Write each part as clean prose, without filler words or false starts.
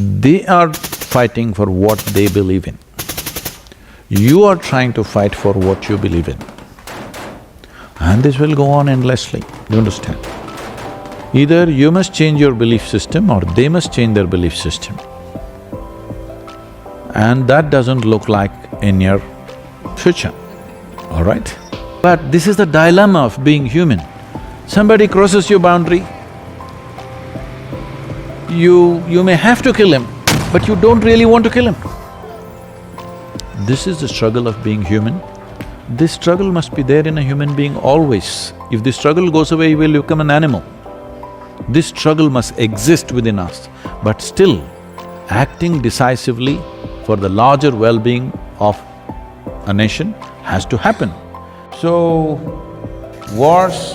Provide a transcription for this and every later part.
They are fighting for what they believe in. You are trying to fight for what you believe in. And this will go on endlessly, you understand? Either you must change your belief system or they must change their belief system. And that doesn't look like in your future, all right? But this is the dilemma of being human. Somebody crosses your boundary, you may have to kill him, but you don't really want to kill him. This is the struggle of being human. This struggle must be there in a human being always. If this struggle goes away, you will become an animal. This struggle must exist within us, but still acting decisively for the larger well-being of a nation has to happen. So, wars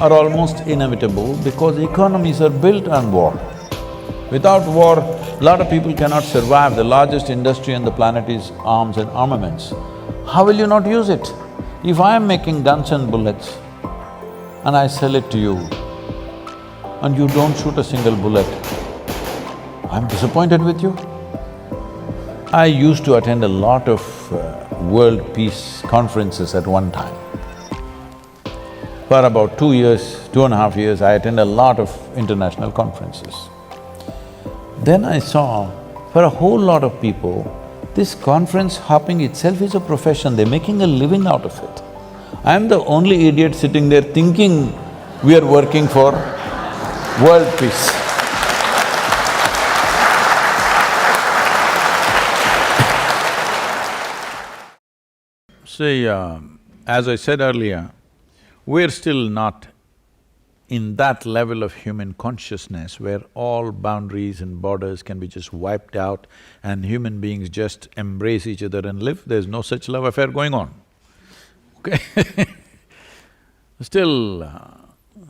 are almost inevitable because economies are built on war. Without war, a lot of people cannot survive. The largest industry on the planet is arms and armaments. How will you not use it? If I am making guns and bullets and I sell it to you and you don't shoot a single bullet, I'm disappointed with you. I used to attend a lot of world peace conferences at one time. For about 2 years, 2.5 years, I attend a lot of international conferences. Then I saw, for a whole lot of people, this conference hopping itself is a profession, they're making a living out of it. I'm the only idiot sitting there thinking we are working for world peace. See, as I said earlier, we're still not in that level of human consciousness where all boundaries and borders can be just wiped out and human beings just embrace each other and live. There's no such love affair going on, okay? Still,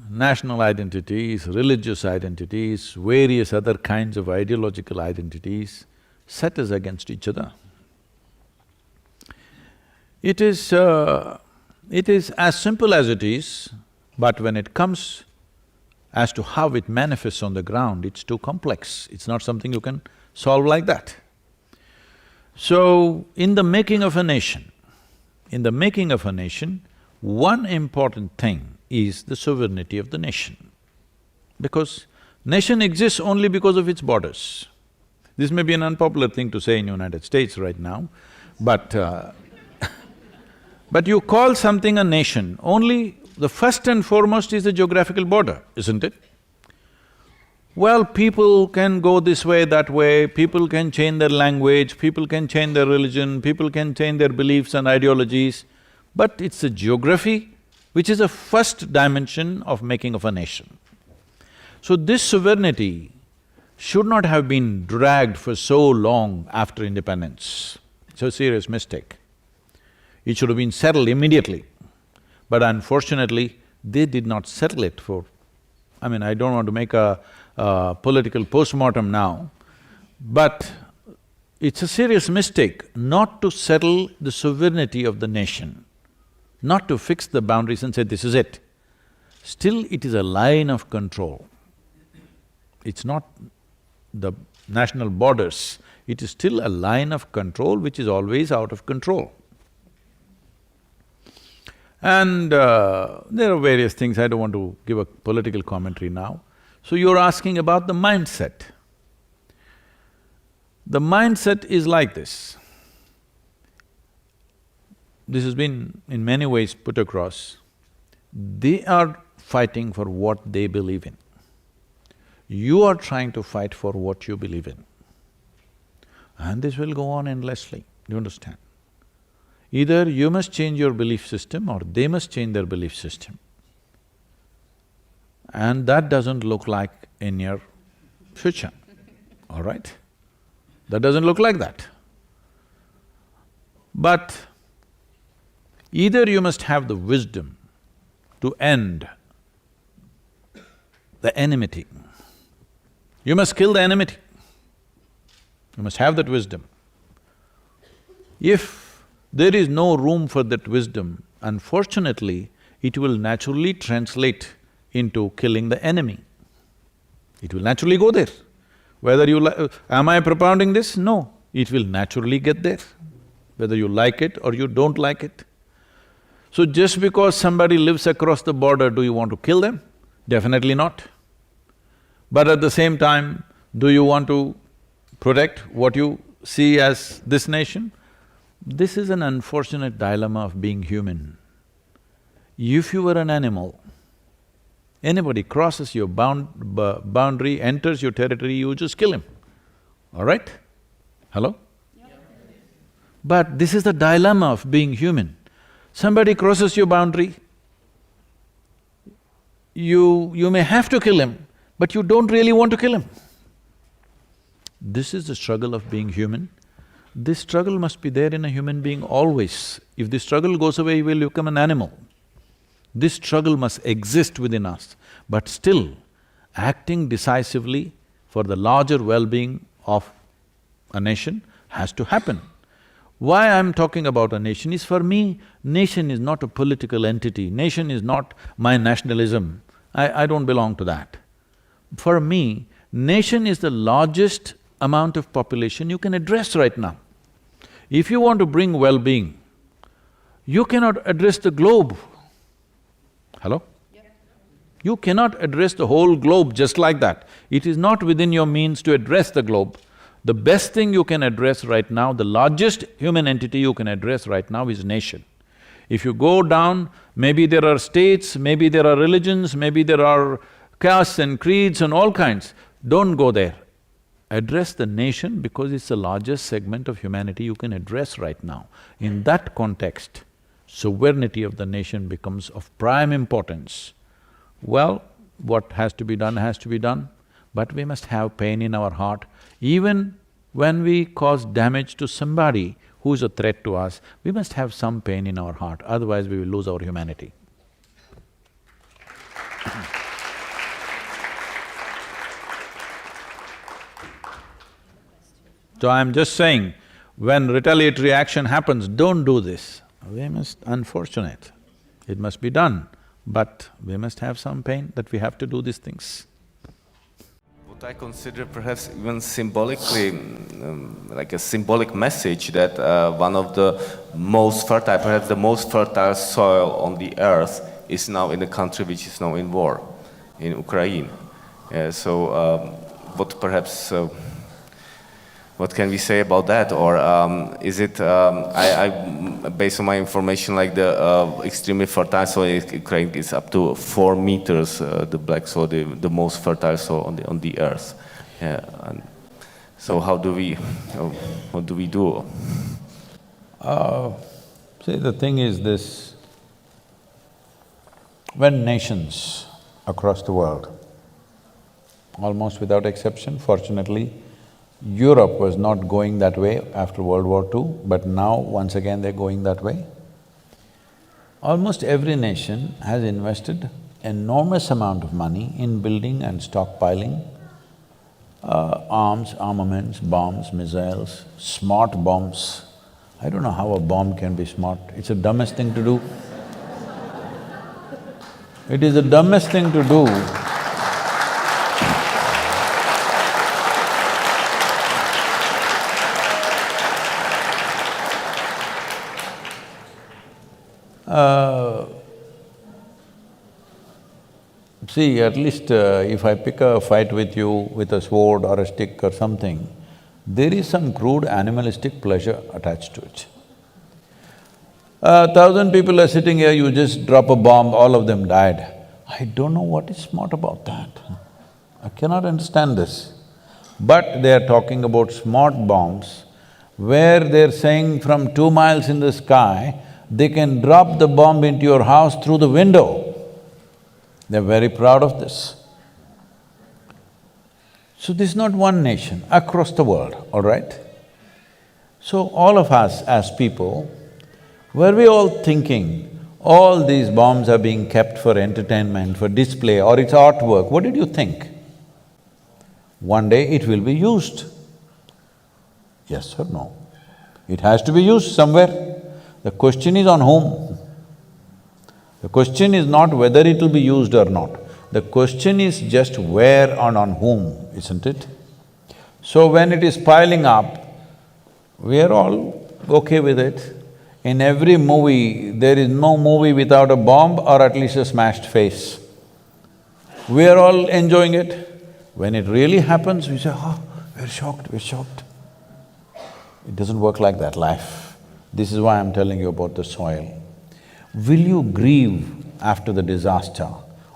national identities, religious identities, various other kinds of ideological identities set us against each other. It is as simple as it is, but when it comes as to how it manifests on the ground, it's too complex. It's not something you can solve like that. So, in the making of a nation, one important thing is the sovereignty of the nation. Because nation exists only because of its borders. This may be an unpopular thing to say in United States right now, but but you call something a nation, only the first and foremost is the geographical border, isn't it? Well, people can go this way, that way, people can change their language, people can change their religion, people can change their beliefs and ideologies, but it's the geography which is the first dimension of making of a nation. So this sovereignty should not have been dragged for so long after independence. It's a serious mistake. It should have been settled immediately. But unfortunately, they did not settle it for… I mean, I don't want to make a political postmortem now, but it's a serious mistake not to settle the sovereignty of the nation, not to fix the boundaries and say, this is it. Still, it is a line of control. It's not the national borders, it is still a line of control which is always out of control. And there are various things, I don't want to give a political commentary now. So you're asking about the mindset. The mindset is like this. This has been in many ways put across. They are fighting for what they believe in. You are trying to fight for what you believe in. And this will go on endlessly, you understand? Either you must change your belief system or they must change their belief system. And that doesn't look like in your future, all right? That doesn't look like that. But either you must have the wisdom to end the enmity. You must kill the enmity. You must have that wisdom. If there is no room for that wisdom, unfortunately, it will naturally translate into killing the enemy. It will naturally go there. Whether you am I propounding this? No, it will naturally get there, whether you like it or you don't like it. So just because somebody lives across the border, do you want to kill them? Definitely not. But at the same time, do you want to protect what you see as this nation? This is an unfortunate dilemma of being human. If you were an animal, anybody crosses your boundary, enters your territory, you just kill him, all right? Hello? But this is the dilemma of being human. Somebody crosses your boundary, you may have to kill him, but you don't really want to kill him. This is the struggle of being human. This struggle must be there in a human being always. If this struggle goes away, you will become an animal. This struggle must exist within us, but still, acting decisively for the larger well-being of a nation has to happen. Why I'm talking about a nation is, for me, nation is not a political entity, nation is not my nationalism, I don't belong to that. For me, nation is the largest amount of population you can address right now. If you want to bring well-being, you cannot address the globe. Hello? You cannot address the whole globe just like that. It is not within your means to address the globe. The best thing you can address right now, the largest human entity you can address right now is nation. If you go down, maybe there are states, maybe there are religions, maybe there are castes and creeds and all kinds. Don't go there. Address the nation because it's the largest segment of humanity you can address right now. In that context, sovereignty of the nation becomes of prime importance. Well, what has to be done, but we must have pain in our heart. Even when we cause damage to somebody who is a threat to us, we must have some pain in our heart, otherwise we will lose our humanity. So I'm just saying, when retaliatory action happens, don't do this. We must… unfortunate, it must be done, but we must have some pain that we have to do these things. What I consider perhaps even symbolically, like a symbolic message that one of the most fertile, perhaps the most fertile soil on the earth is now in a country which is now in war, in Ukraine. What perhaps… what can we say about that? Or is it… based on my information, like the extremely fertile soil in Ukraine is up to 4 meters, the black soil, the most fertile soil on the earth. So how do we… what do we do? See, the thing is this, when nations across the world, almost without exception, fortunately, Europe was not going that way after World War II, but now once again they're going that way. Almost every nation has invested enormous amount of money in building and stockpiling arms, armaments, bombs, missiles, smart bombs. I don't know how a bomb can be smart, it's the dumbest thing to do. It is the dumbest thing to do. See, at least if I pick a fight with you with a sword or a stick or something, there is some crude animalistic pleasure attached to it. 1,000 people are sitting here, you just drop a bomb, all of them died. I don't know what is smart about that. I cannot understand this. But they are talking about smart bombs, where they're saying from 2 miles in the sky, they can drop the bomb into your house through the window. They're very proud of this. So this is not one nation, across the world, all right? So all of us as people, were we all thinking, all these bombs are being kept for entertainment, for display, or it's artwork, what did you think? One day it will be used. Yes or no? It has to be used somewhere. The question is on whom? The question is not whether it will be used or not. The question is just where and on whom, isn't it? So when it is piling up, we are all okay with it. In every movie, there is no movie without a bomb or at least a smashed face. We are all enjoying it. When it really happens, we say, oh, we're shocked, we're shocked. It doesn't work like that, life. This is why I'm telling you about the soil. Will you grieve after the disaster?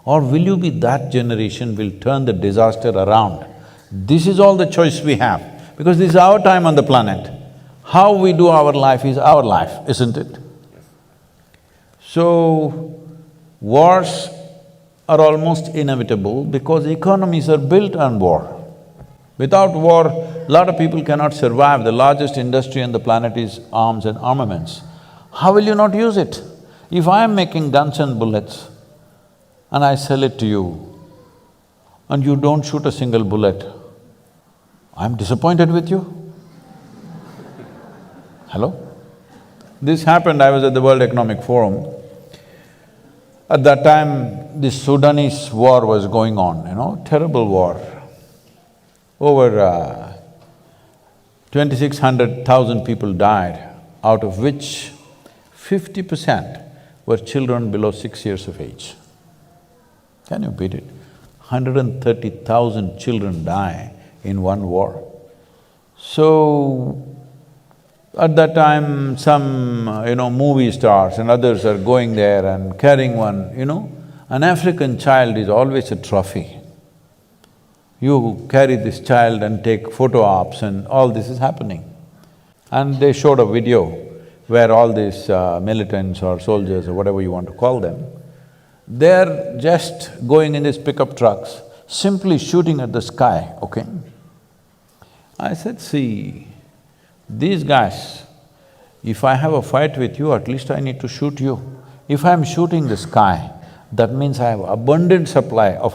Or will you be that generation will turn the disaster around? This is all the choice we have, because this is our time on the planet. How we do our life is our life, isn't it? So, wars are almost inevitable because economies are built on war. Without war, a lot of people cannot survive. The largest industry on the planet is arms and armaments. How will you not use it? If I am making guns and bullets and I sell it to you and you don't shoot a single bullet, I'm disappointed with you. Hello? This happened, I was at the World Economic Forum. At that time, the Sudanese war was going on, terrible war. Over 2,600,000 people died, out of which 50% were children below 6 years of age. Can you beat it? 130,000 children die in one war. So, at that time, some, movie stars and others are going there and carrying one, an African child is always a trophy. You carry this child and take photo ops and all this is happening. And they showed a video where all these militants or soldiers or whatever you want to call them, they're just going in these pickup trucks, simply shooting at the sky, okay? I said, see, these guys, if I have a fight with you, at least I need to shoot you. If I'm shooting the sky, that means I have abundant supply of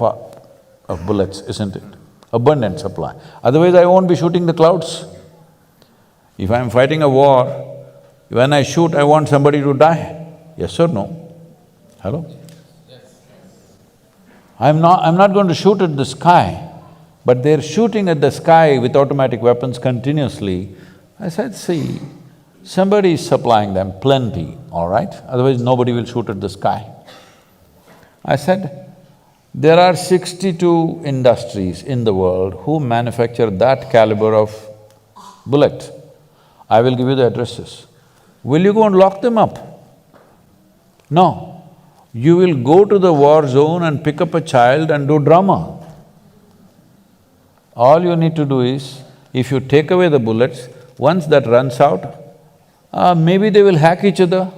bullets, isn't it? Abundant supply. Otherwise, I won't be shooting the clouds. If I'm fighting a war, when I shoot, I want somebody to die. Yes or no? Hello? Yes. I'm not going to shoot at the sky, but they're shooting at the sky with automatic weapons continuously. I said, see, somebody is supplying them plenty, all right? Otherwise, nobody will shoot at the sky. I said, there are 62 industries in the world who manufacture that caliber of bullet. I will give you the addresses. Will you go and lock them up? No. You will go to the war zone and pick up a child and do drama. All you need to do is, if you take away the bullets, once that runs out, maybe they will hack each other,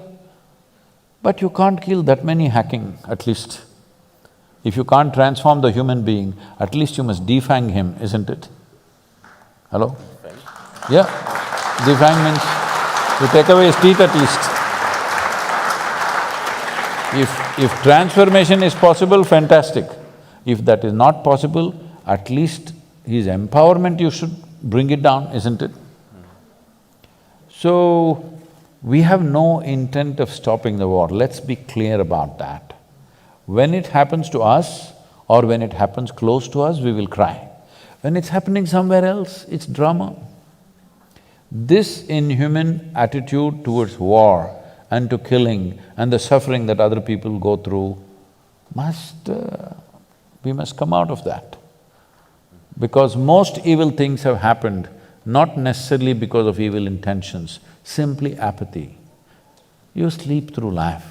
but you can't kill that many hacking, at least. If you can't transform the human being, at least you must defang him, isn't it? Hello? Yeah, defang means you take away his teeth at least. If transformation is possible, fantastic. If that is not possible, at least his empowerment you should bring it down, isn't it? So, we have no intent of stopping the war, let's be clear about that. When it happens to us or when it happens close to us, we will cry. When it's happening somewhere else, it's drama. This inhuman attitude towards war and to killing and the suffering that other people go through we must come out of that. Because most evil things have happened not necessarily because of evil intentions, simply apathy. You sleep through life.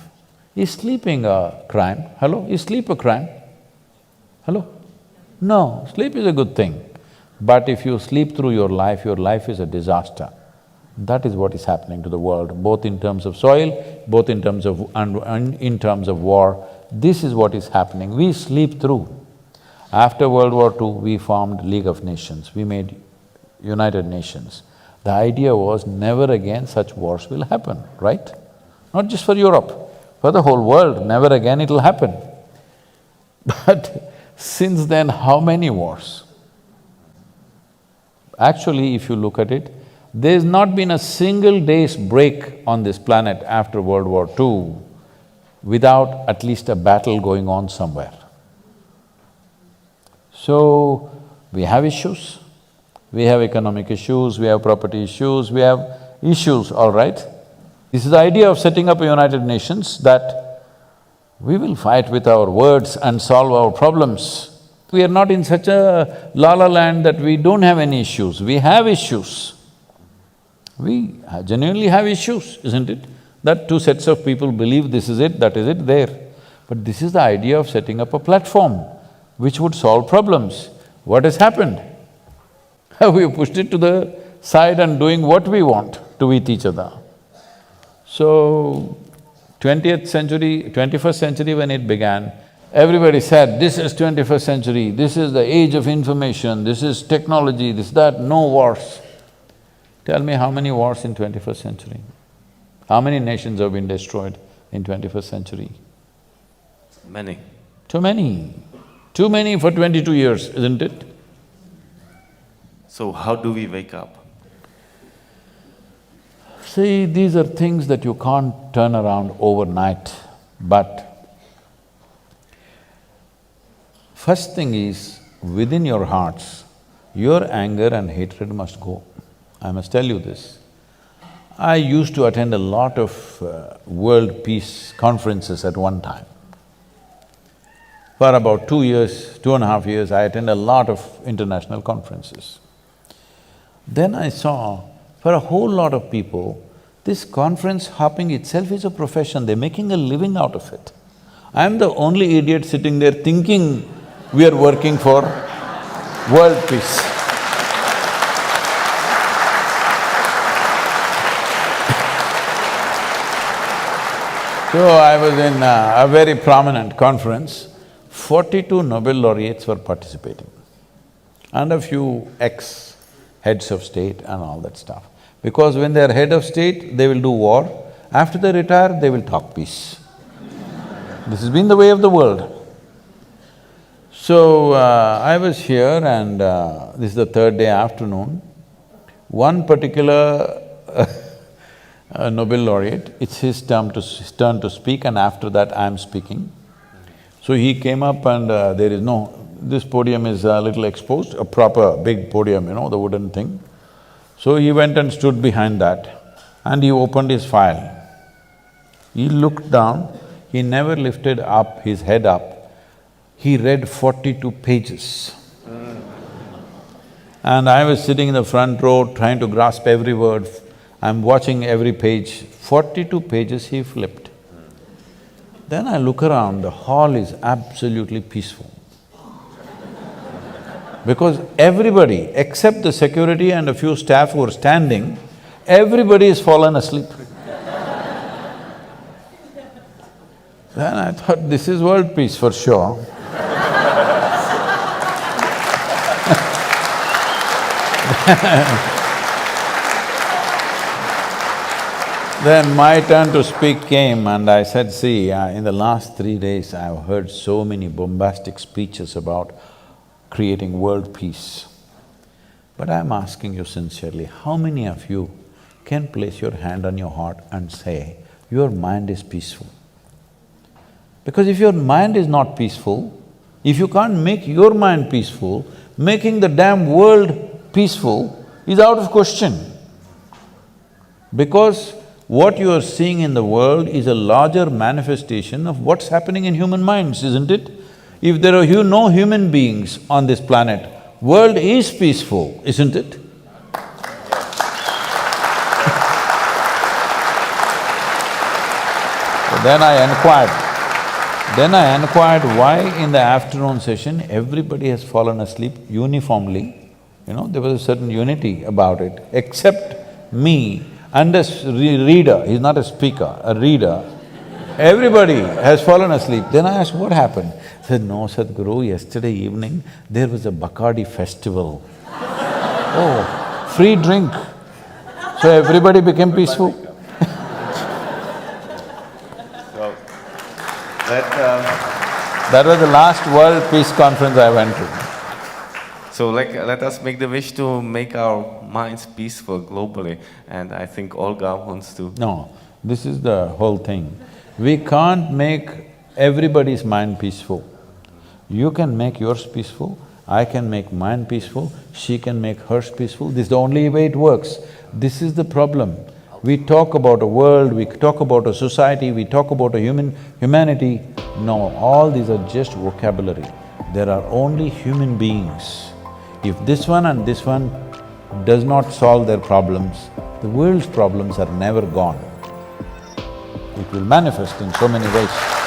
Is sleeping a crime? Hello? Is sleep a crime? Hello? No, sleep is a good thing. But if you sleep through your life is a disaster. That is what is happening to the world, both in terms of soil, both in terms of… in terms of war. This is what is happening, we sleep through. After World War II, we formed League of Nations, we made United Nations. The idea was never again such wars will happen, right? Not just for Europe, for the whole world, never again it'll happen. But since then, how many wars? Actually, if you look at it, there's not been a single day's break on this planet after World War II without at least a battle going on somewhere. So, we have issues, We have economic issues, we have property issues, we have issues, all right? This is the idea of setting up a United Nations, that we will fight with our words and solve our problems. We are not in such a la-la land that we don't have any issues, we have issues. We genuinely have issues, isn't it? That two sets of people believe this is it, that is it, there. But this is the idea of setting up a platform which would solve problems. What has happened? We have pushed it to the side and doing what we want to with each other. So, 20th century, 21st century when it began, everybody said, this is 21st century, this is the age of information, this is technology, this, that, no wars. Tell me how many wars in 21st century? How many nations have been destroyed in 21st century? Many. Too many. Too many for 22 years, isn't it? So how do we wake up? See, these are things that you can't turn around overnight, but first thing is, within your hearts, your anger and hatred must go. I must tell you this. I used to attend a lot of world peace conferences at one time. For about 2 years, 2.5 years, I attended a lot of international conferences. Then I saw, for a whole lot of people, this conference hopping itself is a profession, they're making a living out of it. I'm the only idiot sitting there thinking we are working for world peace. So I was in a very prominent conference, 42 Nobel laureates were participating and a few ex-heads of state and all that stuff. Because when they're head of state, they will do war, after they retire, they will talk peace. This has been the way of the world. So, I was here and this is the third day afternoon. One particular Nobel laureate, it's his turn to speak and after that I'm speaking. So he came up and there is this podium is a little exposed, a proper big podium, the wooden thing. So he went and stood behind that and he opened his file. He looked down, he never lifted up his head up. He read 42 pages. And I was sitting in the front row trying to grasp every word. I'm watching every page. 42 pages he flipped. Then I look around, the hall is absolutely peaceful. Because everybody, except the security and a few staff who are standing, everybody has fallen asleep. Then I thought, this is world peace for sure. Then my turn to speak came and I said, see, in the last 3 days I've heard so many bombastic speeches about creating world peace. But I'm asking you sincerely, how many of you can place your hand on your heart and say, your mind is peaceful? Because if your mind is not peaceful, if you can't make your mind peaceful, making the damn world peaceful is out of question. Because what you are seeing in the world is a larger manifestation of what's happening in human minds, isn't it? If there are no human beings on this planet, world is peaceful, isn't it? So then I inquired why in the afternoon session everybody has fallen asleep uniformly. There was a certain unity about it, except me and a reader, he's not a speaker, a reader. Everybody has fallen asleep. Then I asked, what happened? He said, no, Sadhguru, yesterday evening there was a Bacardi festival. Oh, free drink. So everybody became peaceful. That was the last World Peace Conference I went to. So let us make the wish to make our minds peaceful globally, and I think Olga wants to… No, this is the whole thing. We can't make everybody's mind peaceful. You can make yours peaceful I can make mine peaceful, she can make hers peaceful, this is the only way it works. This is the problem. We talk about a world, we talk about a society, we talk about a humanity. No, all these are just vocabulary. There are only human beings. If this one and this one does not solve their problems, the world's problems are never gone. It will manifest in so many ways.